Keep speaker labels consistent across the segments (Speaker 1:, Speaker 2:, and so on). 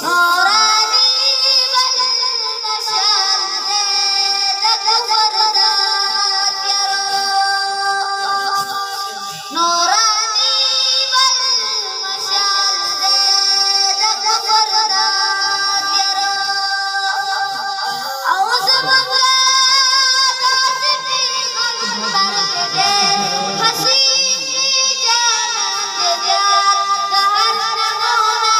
Speaker 1: نوراني بالبشر زيدك وردات يا روح نوراني بالبشر زيدك وردات يا روح أعوذ بقادات في قلبك حسين جانت جات جهنم هنا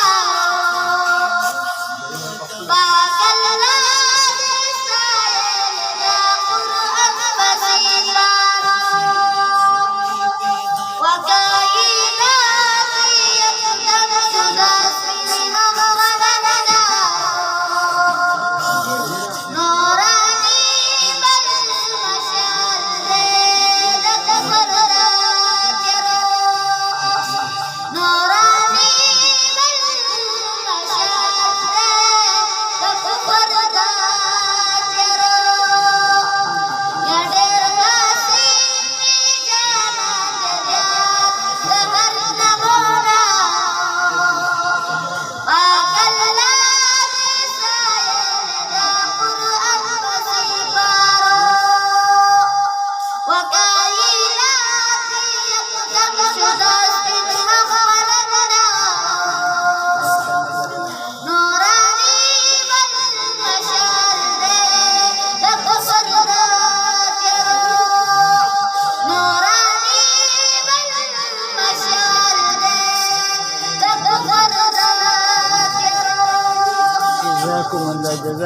Speaker 1: باك الله سائل ذا قرآن بسيطان وكائنات يقدم سداس أغرقنا نوراني بالبشر زيدك وردات يا روح نوراني بالبشر زيدك وردات يا روح يا دير قاسم جانت جات ذكرنا مولا باك الله سائل ذا قرآن بسيطان وكائنات يقدم سداس أغرقنا نوراني بالبشر زيدك وردات يا روح نوراني بالبشر زيدك وردات يا روح
Speaker 2: جزاكم الله جزاء